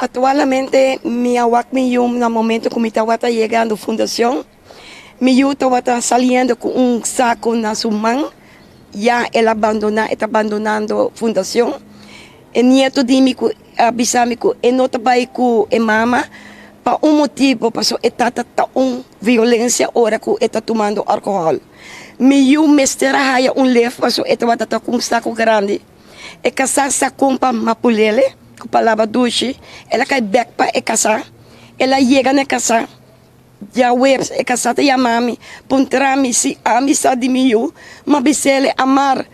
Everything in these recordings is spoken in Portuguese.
Atualmente, mi awak mi yung na momento que me estaba llegando a fundación, mi yo estaba saliendo con un saco na su mano, ya él está abandonando fundación. El nieto de mí avisame que él no estaba ahí con mama, para un motivo, pasó está violência ahora que está tomando alcohol. Mi yo me estera haya un lef, pasó estaba com un saco grande. E casar sa compa mapulele, com palavra duche, ela cai back para e casar. Ela chega na casa, já webs e casar te mami, puntrami si amizade miu, mas bisele amar,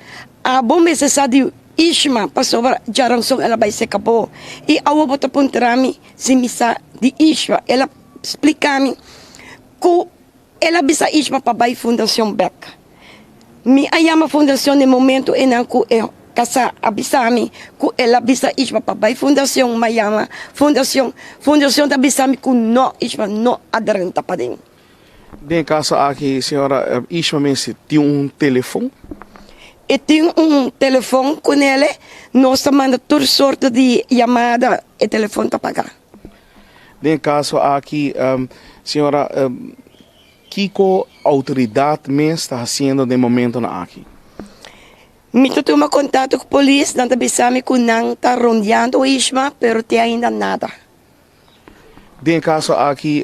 a bom essa de Ishma, passou jarang song ela vai se acabou. E a bota puntrami si misa de Ishma, ela explica-me que ela bisa Ishma para vai fundação back. Mi ayama fundação no momento em que casa abisami ku ela bisa isma papai fundação mayama fundação da abisami ku no isma no aderenta pading. Bem, caso aqui, senhora, Isma Messi tem telefone? E tem telefone com ele, nós mandamos toda sorte de chamada e telefone para pagar. Bem, caso aqui, senhora, que autoridade mesmo está fazendo no momento aqui? Me toma contato com a polícia, não sabemos que não está rondeando o Isma, mas tem ainda nada. Em caso aqui,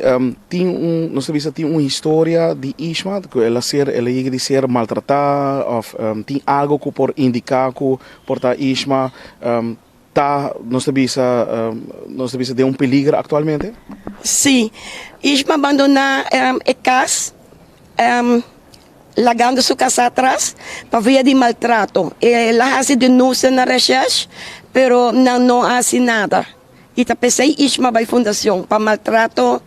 não sei se tem uma história de Isma, que ela chega de ser maltratada, ou tem algo que por indicar que por Isma não sei se de peligro atualmente? Sim, Isma abandonou a casa. Lagando sua casa atrás para via de maltrato. Ela faz denúncia na recherche, pero não faz nada. E tá pensei Isma vai fundação para maltrato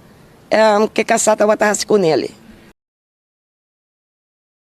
que casada vai estar com ele.